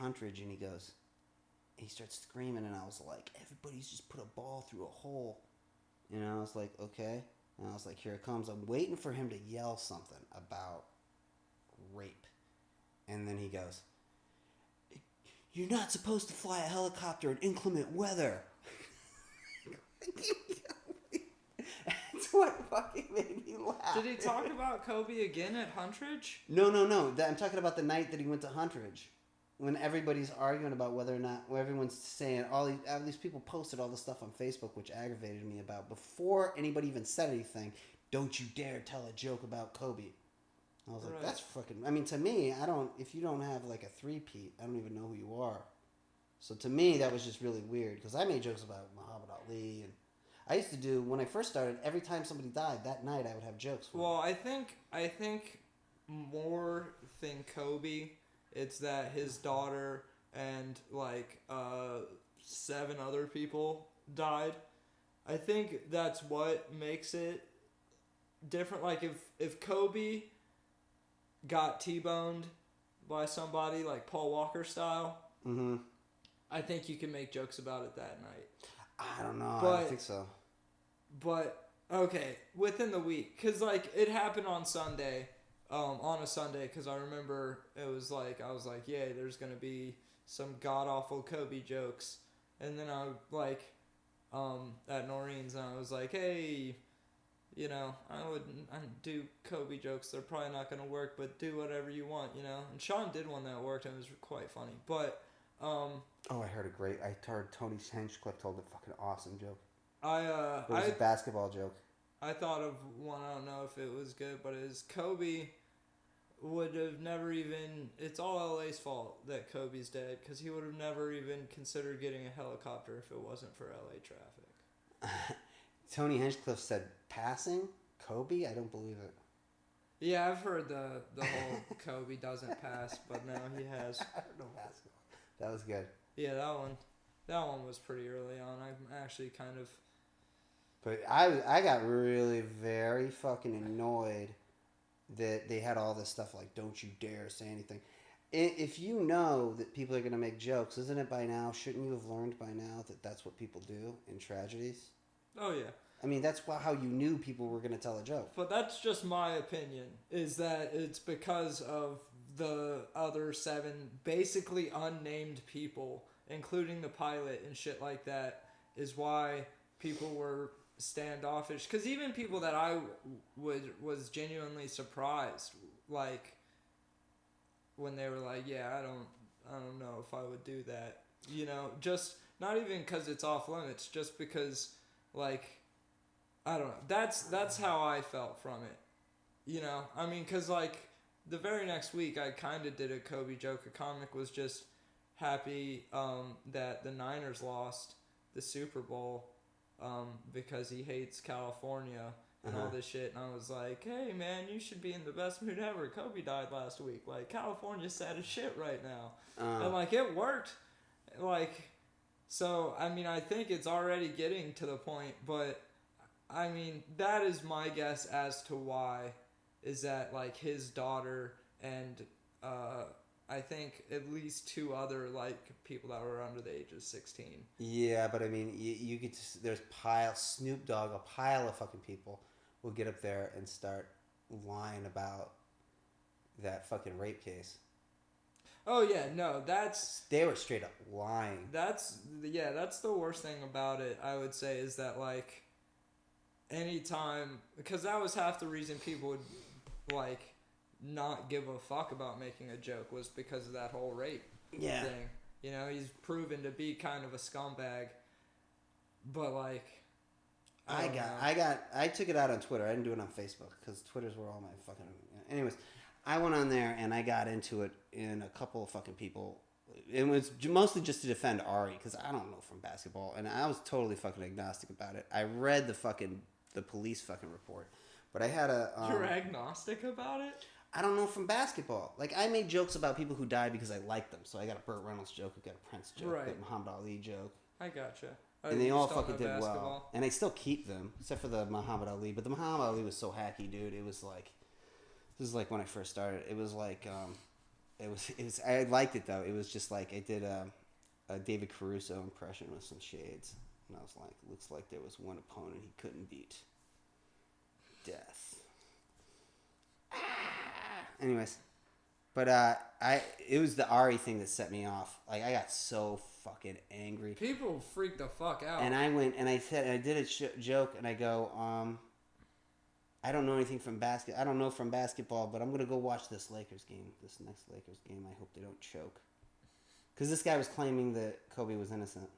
Huntridge, and he starts screaming, and I was like, everybody's just put a ball through a hole. And I was like, okay. And I was like, here it comes. I'm waiting for him to yell something about rape. And then he goes, you're not supposed to fly a helicopter in inclement weather. That's what fucking made me laugh. Did he talk about Kobe again at Huntridge? No. I'm talking about the night that he went to Huntridge. When everybody's arguing about whether or not, where everyone's saying, all these people posted all this stuff on Facebook, which aggravated me about, before anybody even said anything, don't you dare tell a joke about Kobe. I was like, that's fucking, I mean, to me, if you don't have like a three-peat, I don't even know who you are. So to me, that was just really weird, because I made jokes about Muhammad Ali, and I used to do, when I first started, every time somebody died, that night I would have jokes for them. I think more than Kobe, it's that his daughter and like 7 other people died. I think that's what makes it different. Like if Kobe got T-boned by somebody like Paul Walker style, mm-hmm. I think you can make jokes about it that night. I don't know. I don't think so. But okay, within the week, because like it happened on Sunday. On a Sunday, because I remember it was like, I was like, yeah, there's going to be some god-awful Kobe jokes. And then I, like, at Noreen's, and I was like, hey, you know, I do Kobe jokes. They're probably not going to work, but do whatever you want, you know? And Sean did one that worked, and it was quite funny. But, oh, I heard Tony Hinchcliffe told a fucking awesome joke. It was a basketball joke. I thought of one, I don't know if it was good, but it was Kobe would have never even, it's all LA's fault that Kobe's dead, because he would have never even considered getting a helicopter if it wasn't for LA traffic. Tony Hinchcliffe said, passing? Kobe? I don't believe it. Yeah, I've heard the whole Kobe doesn't pass, but no, he has. I don't know basketball. That was good. Yeah, that one was pretty early on. I'm actually kind of... But I got really very fucking annoyed that they had all this stuff like, don't you dare say anything. If you know that people are going to make jokes, isn't it by now, shouldn't you have learned by now that that's what people do in tragedies? Oh, yeah. I mean, that's how you knew people were going to tell a joke. But that's just my opinion, is that it's because of the other 7 basically unnamed people, including the pilot and shit like that, is why people were standoffish. Because even people that I was genuinely surprised, like when they were like, yeah, I don't know if I would do that, you know, just not even because it's off limits, just because, like, I don't know, that's how I felt from it, you know. I mean, because like the very next week I kind of did a Kobe joke. A comic was just happy that the Niners lost the Super Bowl because he hates California and all this shit. And I was like, hey, man, you should be in the best mood ever. Kobe died last week. Like, California's sad as shit right now. And, like, it worked. Like, so, I mean, I think it's already getting to the point. But, I mean, that is my guess as to why. Is that, like, his daughter and I think at least 2 other like people that were under the age of 16. Yeah, but I mean, you could there's Snoop Dogg, a pile of fucking people will get up there and start lying about that fucking rape case. Oh yeah, no, they were straight up lying. That's the worst thing about it, I would say, is that like anytime, because that was half the reason people would like not give a fuck about making a joke, was because of that whole rape thing. You know, he's proven to be kind of a scumbag. But like, I took it out on Twitter. I didn't do it on Facebook because Twitter's where all my fucking. Anyways, I went on there and I got into it in a couple of fucking people. It was mostly just to defend Ari because I don't know from basketball, and I was totally fucking agnostic about it. I read the police fucking report, but I had a. You're agnostic about it? I don't know from basketball. Like, I made jokes about people who died because I liked them. So I got a Burt Reynolds joke, I got a Prince joke, I got a Muhammad Ali joke. I gotcha. And they all fucking did well. And I still keep them, except for the Muhammad Ali. But the Muhammad Ali was so hacky, dude. It was like, this is like when I first started. It was like, It was. I liked it though. It was just like I did a David Caruso impression with some shades, and I was like, looks like there was one opponent he couldn't beat. Death. Anyways, but it was the Ari thing that set me off. Like I got so fucking angry. People freak the fuck out. And I went and I said, I did a joke, and I go, I don't know anything from I don't know from basketball, but I'm gonna go watch this Lakers game. This next Lakers game. I hope they don't choke. Because this guy was claiming that Kobe was innocent.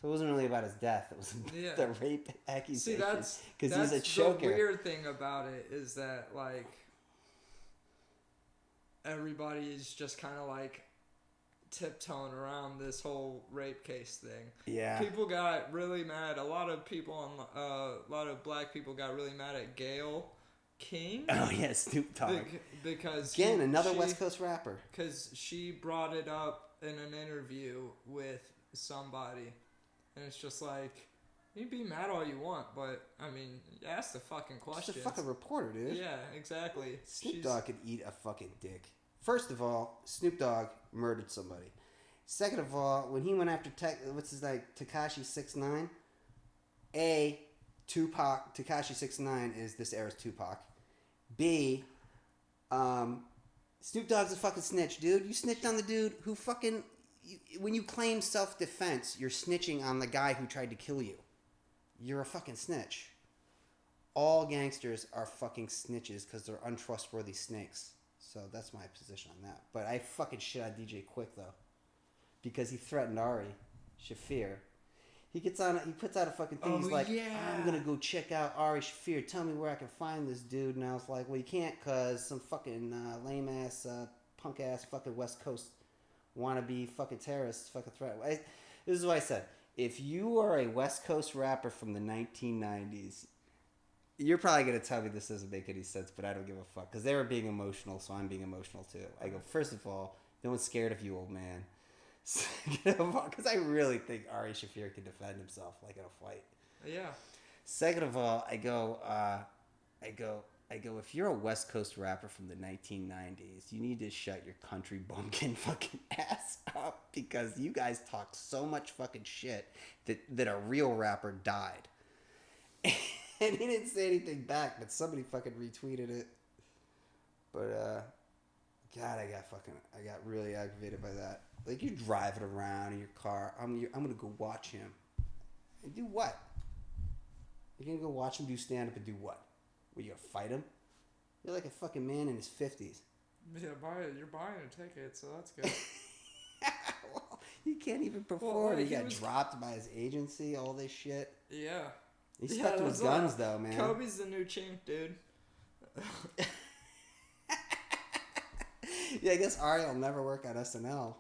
So it wasn't really about his death. It was the rape accusation. See, because he's a choker. The weird thing about it is that, like, everybody is just kind of, like, tiptoeing around this whole rape case thing. Yeah. People got really mad. A lot of black people got really mad at Gayle King. Oh, yeah, Snoop Dogg. Because again, another West Coast rapper. Because she brought it up in an interview with somebody, and it's just like, you can be mad all you want, but I mean, ask the fucking questions. She's a fucking reporter, dude. Yeah, exactly. Snoop Dogg could eat a fucking dick. First of all, Snoop Dogg murdered somebody. Second of all, when he went after Tekashi 6ix9ine, Tekashi 6ix9ine is this era's Tupac. B, Snoop Dogg's a fucking snitch, dude. You snitched on the dude who fucking... when you claim self-defense, you're snitching on the guy who tried to kill you. You're a fucking snitch. All gangsters are fucking snitches because they're untrustworthy snakes. So that's my position on that. But I fucking shit on DJ Quick, though. Because he threatened Ari Shaffir. He puts out a fucking thing. He's like, I'm going to go check out Ari Shaffir. Tell me where I can find this dude. And I was like, well, you can't because some fucking lame-ass, punk-ass fucking West Coast wannabe fucking terrorists fucking threat. This is what I said. If you are a West Coast rapper from the 1990s, you're probably going to tell me this doesn't make any sense, but I don't give a fuck. Because they were being emotional, so I'm being emotional too. I go, first of all, no one's scared of you, old man. Because I really think Ari Shaffir can defend himself like in a fight. Yeah. Second of all, I go, if you're a West Coast rapper from the 1990s, you need to shut your country bumpkin fucking ass up because you guys talk so much fucking shit that a real rapper died. And he didn't say anything back, but somebody fucking retweeted it. But, God, I got really aggravated by that. Like, you're driving around in your car. I'm going to go watch him. And do what? You're going to go watch him do stand-up and do what? Were you going to fight him? You're like a fucking man in his 50s. Yeah, you're buying a ticket, so that's good. Well, he can't even perform. Well, he got dropped by his agency, all this shit. Yeah. He stuck to his guns, though, man. Kobe's the new chink, dude. Yeah, I guess Ari will never work on SNL.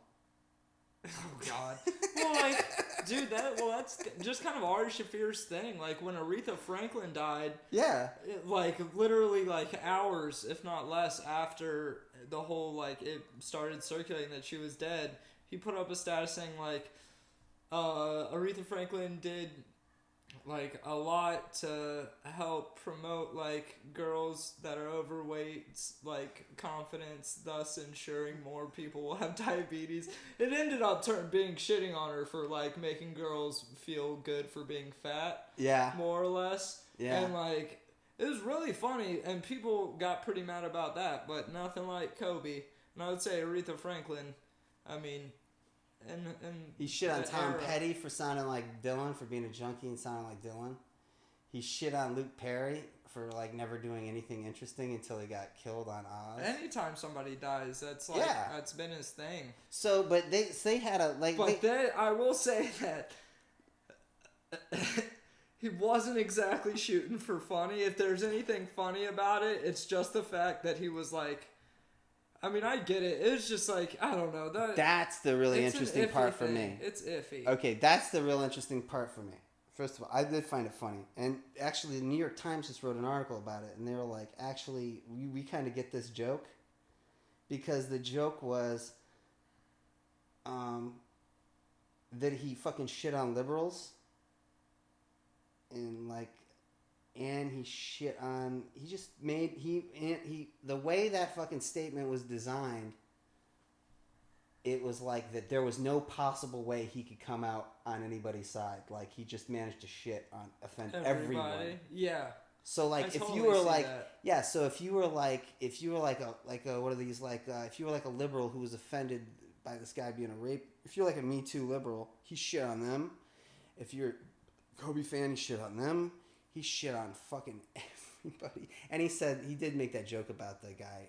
Oh, God. Well, like, dude, that's just kind of Ari Shaffir's thing. Like, when Aretha Franklin died... Yeah. Literally, hours, if not less, after the whole, it started circulating that she was dead, he put up a status saying, Aretha Franklin did... a lot to help promote, girls that are overweight, confidence, thus ensuring more people will have diabetes. It ended up being shitting on her for, making girls feel good for being fat. Yeah. More or less. Yeah. And, it was really funny, and people got pretty mad about that, but nothing like Kobe. And I would say Aretha Franklin, I mean... And he shit on Tom Petty for sounding like Dylan, for being a junkie and sounding like Dylan. He shit on Luke Perry for never doing anything interesting until he got killed on Oz. Anytime somebody dies, that's that's been his thing. So, but they had a I will say that he wasn't exactly shooting for funny. If there's anything funny about it, it's just the fact that he was I mean, I get it. It's just I don't know. That's the really interesting part for me. It's iffy. Okay, that's the real interesting part for me. First of all, I did find it funny. And actually, the New York Times just wrote an article about it. And they were like, actually, we kind of get this joke. Because the joke was that he fucking shit on liberals. And and he shit on... He just made... the way that fucking statement was designed it was like that there was no possible way he could come out on anybody's side. Like he just managed to shit on offend everyone. Yeah. So like if totally you were see like that. yeah, so if you were like a what are these if you were like a liberal who was offended by this guy being a rape, if you're like a Me Too liberal, he shit on them. If you're a Kobe fan, he shit on them. He shit on fucking everybody. And he said he did make that joke about the guy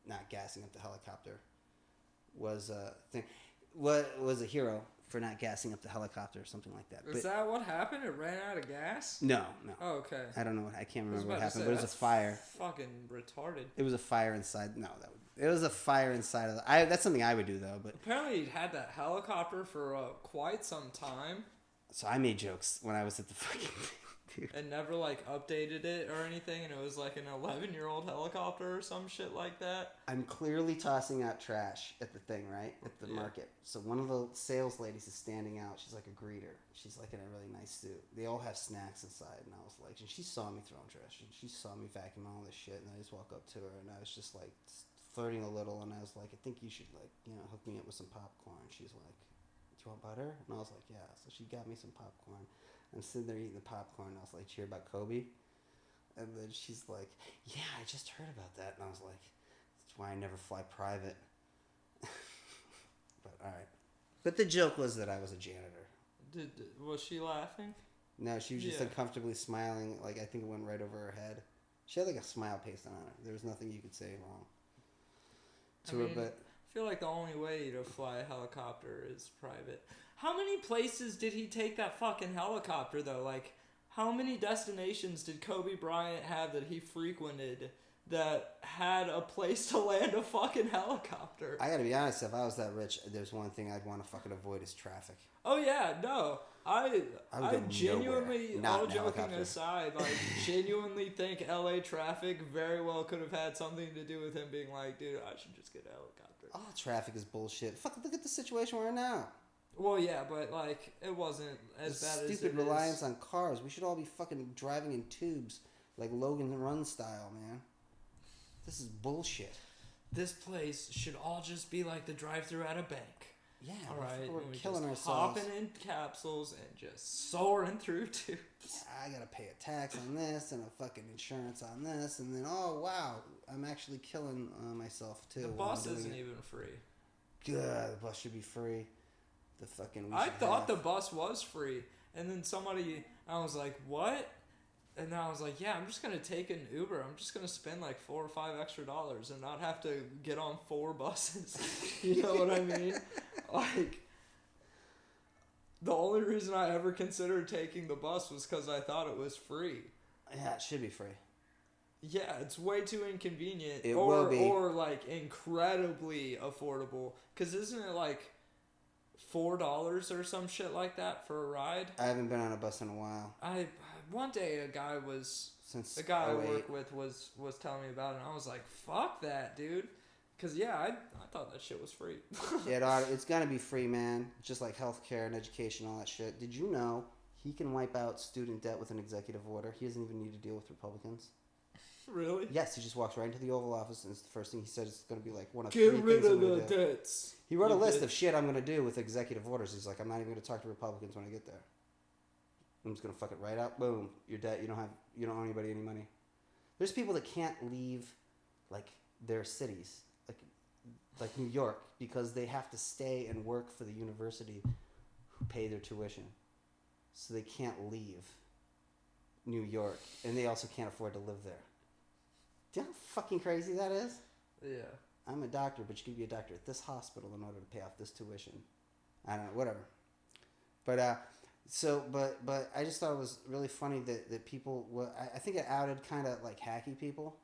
not gassing up the helicopter. Was a thing. What was a hero for not gassing up the helicopter or something like that. Is that what happened? It ran out of gas? No. Oh, okay. I don't know. I can't remember what happened, but it was a fire. Fucking retarded. It was a fire inside. No, it was a fire inside of the. That's something I would do though. But apparently, he'd had that helicopter for quite some time. So I made jokes when I was at the fucking dude. And never like updated it or anything, and it was like an 11-year-old helicopter or some shit like that. I'm clearly tossing out trash at the thing, right? At the market. So one of the sales ladies is standing out. She's like a greeter. She's like in a really nice suit. They all have snacks inside, and I was like, and she saw me throwing trash, and she saw me vacuuming all this shit, and I just walk up to her, and I was just like flirting a little, and I was like, I think you should like, hook me up with some popcorn. She's like, do you want butter? And I was like, yeah. So she got me some popcorn. I'm sitting there eating the popcorn, and I was like, cheer about Kobe? And then she's like, yeah, I just heard about that. And I was like, that's why I never fly private. But, all right. But the joke was that I was a janitor. Was she laughing? No, she was just uncomfortably smiling. Like, I think it went right over her head. She had, like, a smile pasted on her. There was nothing you could say wrong to her, but... I feel like the only way to fly a helicopter is private. How many places did he take that fucking helicopter, though? Like, how many destinations did Kobe Bryant have that he frequented that had a place to land a fucking helicopter? I gotta be honest, if I was that rich, there's one thing I'd want to fucking avoid is traffic. Oh, yeah, no. I genuinely, all joking helicopter. aside, like, genuinely think LA traffic very well could have had something to do with him being like, dude, I should just get a helicopter. All traffic is bullshit. Fuck, look at the situation we're in now. Well, yeah, but, like, it wasn't as bad as it is. Stupid reliance on cars. We should all be fucking driving in tubes, like Logan Run style, man. This is bullshit. This place should all just be like the drive-thru at a bank. Yeah, all right, we're killing ourselves. Hopping in capsules and just soaring through tubes. Yeah, I gotta pay a tax on this and a fucking insurance on this, and then oh wow, I'm actually killing myself too. The bus isn't even free. Good, the bus should be free. The fucking. I thought the bus was free, and then I was like, what? And then I was like, yeah, I'm just gonna take an Uber. I'm just gonna spend like $4 or $5 extra and not have to get on 4 buses. You know what I mean? Like, the only reason I ever considered taking the bus was because I thought it was free. Yeah, it should be free. Yeah, it's way too inconvenient. It will be. Or like incredibly affordable. Because isn't it like $4 or some shit like that for a ride? I haven't been on a bus in a while. One day a guy I work with was telling me about it, and I was like, fuck that, dude. Because, yeah, I thought that shit was free. Yeah, it's going to be free, man. Just like healthcare and education, all that shit. Did you know he can wipe out student debt with an executive order? He doesn't even need to deal with Republicans. Really? Yes, he just walks right into the Oval Office, and it's the first thing he says. It's going to be like one of Get 3 rid things of I'm the going to do. debts. He wrote a list of shit I'm going to do with executive orders. He's like, I'm not even going to talk to Republicans when I get there. I'm just going to fuck it right out. Boom. Your debt. You don't owe anybody any money. There's people that can't leave, like, their cities, like New York, because they have to stay and work for the university who pay their tuition. So they can't leave New York, and they also can't afford to live there. Do you know how fucking crazy that is? Yeah. I'm a doctor, but you can be a doctor at this hospital in order to pay off this tuition. I don't know, whatever. But but I just thought it was really funny that people I think it outed kind of like hacky people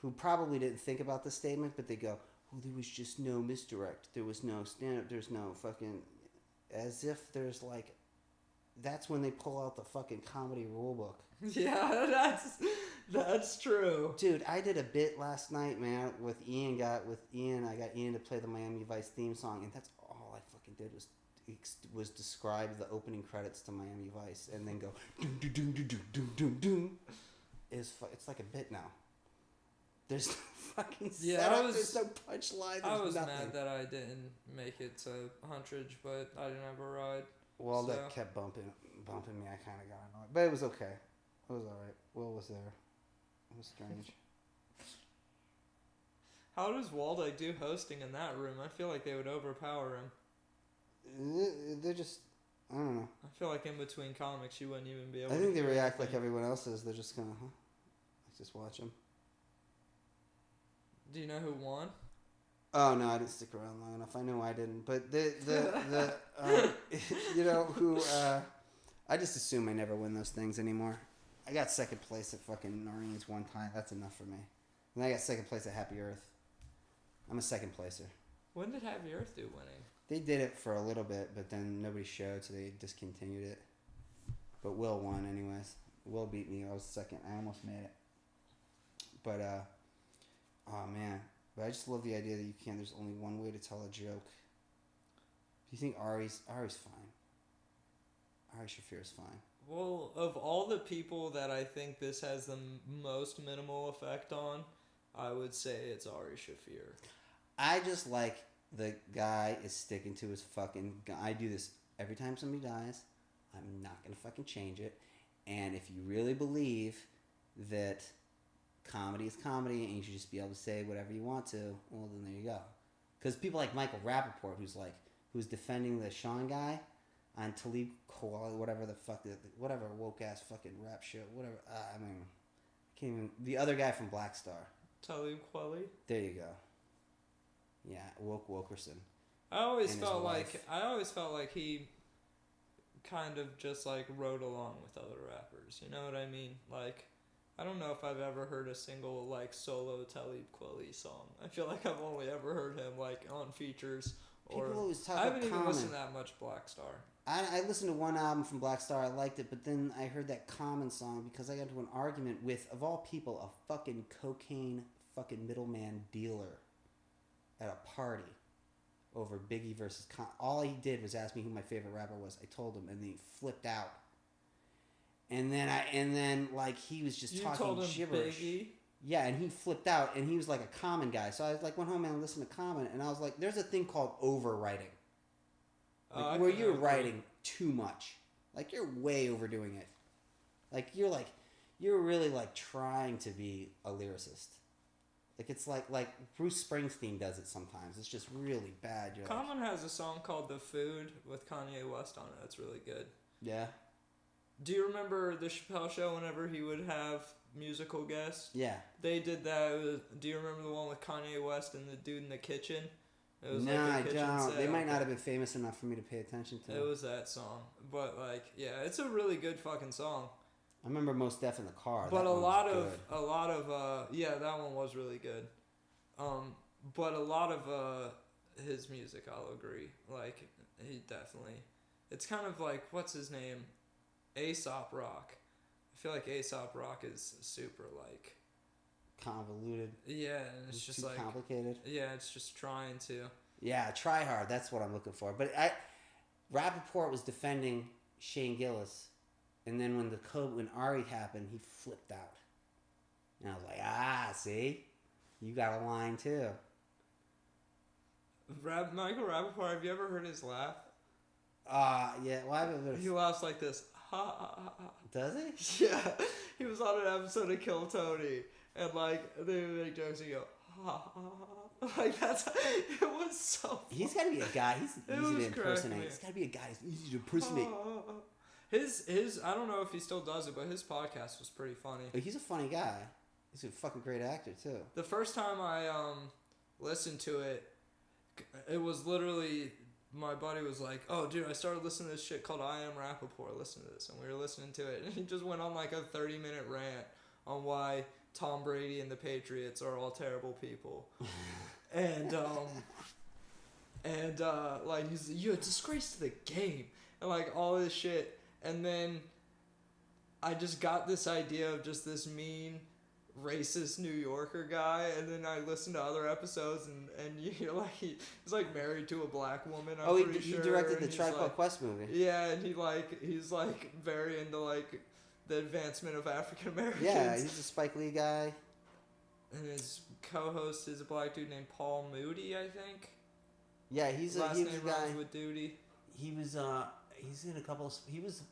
who probably didn't think about the statement, but they go, "Oh, there was just no misdirect. There was no stand-up. There's no fucking," as if there's like, that's when they pull out the fucking comedy rule book. Yeah, that's true. Dude, I did a bit last night, man, with Ian. I got Ian to play the Miami Vice theme song, and that's all I fucking did was describe the opening credits to Miami Vice, and then go doom doom doom doom doom doom doom. It's like a bit now. There's no fucking Yeah, setup. There's no punchline. I was nothing. mad that I didn't make it to Huntridge, but I didn't have a ride. Well, so. that kept bumping me. I kind of got annoyed, but it was okay. It was all right. Will was there. It was strange. How does Waldeck do hosting in that room? I feel like they would overpower him. They're just, I don't know. I feel like in between comics, you wouldn't even be able. I think they react like everyone else is. They're just gonna, let's just watch them. Do you know who won? Oh no, I didn't stick around long enough. I know I didn't, but the you know who? I just assume I never win those things anymore. I got second place at fucking Orleans one time. That's enough for me. And I got second place at Happy Earth. I'm a second placer. When did Happy Earth do winning? They did it for a little bit, but then nobody showed, so they discontinued it. But Will won anyways. Will beat me. I was second. I almost made it. But oh man. But I just love the idea that you can't. There's only one way to tell a joke. Do you think Ari's fine? Ari Shaffir is fine. Well, of all the people that I think this has the most minimal effect on, I would say it's Ari Shaffir. I just like the guy is sticking to his fucking... I do this every time somebody dies. I'm not going to fucking change it. And if you really believe that comedy is comedy and you should just be able to say whatever you want to, well, then there you go. Because people like Michael Rappaport, who's defending the Sean guy on Talib Kweli, whatever the fuck, whatever woke ass fucking rap show, whatever. I mean, can't even. The other guy from Black Star. Talib Kweli. There you go. Yeah, Wokerson. I always felt like he kind of just like rode along with other rappers. You know what I mean? Like, I don't know if I've ever heard a single like solo Talib Kweli song. I feel like I've only ever heard him like on features. Or People always talk I haven't about even Common. listened that much Black Star. I listened to one album from Black Star. I liked it, but then I heard that Common song because I got into an argument with, of all people, a fucking cocaine fucking middleman dealer at a party over Biggie versus Common. All he did was ask me who my favorite rapper was. I told him, and then he flipped out. And then like he was just talking gibberish. Biggie? Yeah, and he flipped out, and he was like a Common guy. So I was like, went home and listened to Common, and I was like, there's a thing called overwriting. Like, where you're writing too much. Like, you're way overdoing it. Like, you're really, like, trying to be a lyricist. Like, it's like Bruce Springsteen does it sometimes. It's just really bad. Common has a song called The Food with Kanye West on it. That's really good. Yeah. Do you remember the Chappelle Show whenever he would have musical guests? Yeah. They did that. Do you remember the one with Kanye West and the dude in the kitchen? It was I kitchen don't. set. They might not have been famous enough for me to pay attention to. It was that song. But, like, yeah, it's a really good fucking song. I remember Mos Def in the car. But a lot of yeah, that one was really good. But a lot of his music, I'll agree. Like, he definitely... It's kind of like, what's his name? Aesop Rock. I feel like Aesop Rock is super, like... convoluted. Yeah, and it's just too like... complicated. Yeah, it's just trying to... Yeah, try hard. That's what I'm looking for. But Rappaport was defending Shane Gillis, and then when Ari happened, he flipped out. And I was like, see? You got a line, too. Michael Rappaport, have you ever heard his laugh? Yeah. Well, I haven't He laughs like this. Ha, ha, ha, ha. Does he? Yeah. He was on an episode of Kill Tony, and, like, they would make jokes and go, ha, ha, ha. Like, that's... It was so funny. He's got to be a guy. He's easy to impersonate. He's got to be a guy who's easy to impersonate. His I don't know if he still does it, but his podcast was pretty funny. He's a funny guy. He's a fucking great actor, too. The first time I listened to it, it was literally... My buddy was like, oh, dude, I started listening to this shit called I Am Rappaport. Listen to this. And we were listening to it. And he just went on like a 30-minute rant on why Tom Brady and the Patriots are all terrible people. and like, he's like, you're a disgrace to the game. And like all this shit. And then I just got this idea of just this mean... racist New Yorker guy, and then I listened to other episodes, and you're like, he's like married to a black woman. He directed the Tribe Called Quest movie. Yeah, and he's like very into like the advancement of African Americans. Yeah, he's a Spike Lee guy. And his co-host is a black dude named Paul Moody, I think. Yeah, he was a guy. Rhymes with Duty. He was he's in a couple of, he was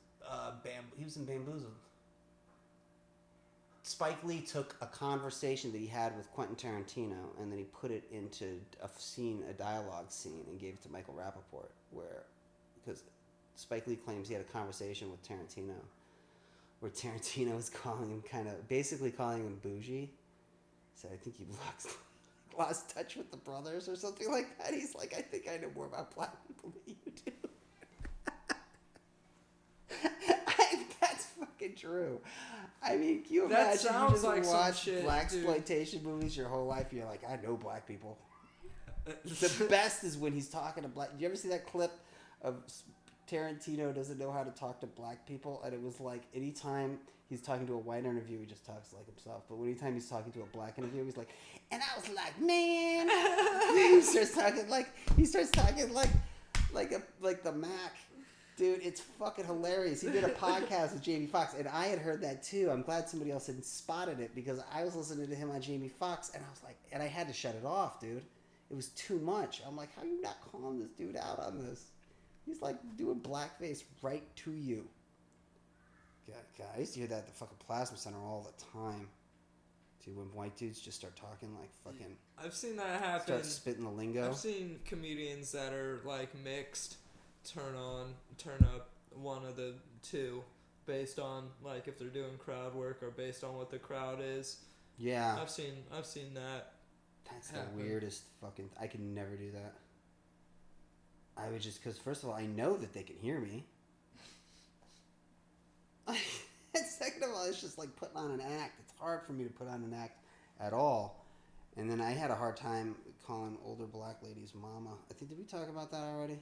in Bamboozled. Spike Lee took a conversation that he had with Quentin Tarantino and then he put it into a dialogue scene, and gave it to Michael Rappaport, because Spike Lee claims he had a conversation with Tarantino where Tarantino was basically calling him bougie. So I think he lost touch with the brothers or something like that. He's like, I think I know more about black people than you do. That's fucking true. I mean, can you imagine you just like watch shit, blaxploitation movies your whole life? You're like, I know black people. The best is when he's talking to black. Do you ever see that clip of Tarantino doesn't know how to talk to black people? And it was like, anytime he's talking to a white interview, he just talks like himself. But anytime he's talking to a black interview, he's like, and I was like, man. he starts talking like the Mac. Dude, it's fucking hilarious. He did a podcast with Jamie Foxx, and I had heard that too. I'm glad somebody else had spotted it, because I was listening to him on Jamie Foxx, and I was like, and I had to shut it off, dude. It was too much. I'm like, how are you not calling this dude out on this? He's like doing blackface right to you. God, I used to hear that at the fucking Plasma Center all the time. Dude, when white dudes just start talking like fucking... I've seen that happen. Start spitting the lingo. I've seen comedians that are like mixed turn up one of the two based on like if they're doing crowd work or based on what the crowd is. Yeah. I've seen that. That's happen. The weirdest fucking... I could never do that. I would just... Because first of all, I know that they can hear me. And second of all, it's just like putting on an act. It's hard for me to put on an act at all. And then I had a hard time calling older black ladies mama. Did we talk about that already?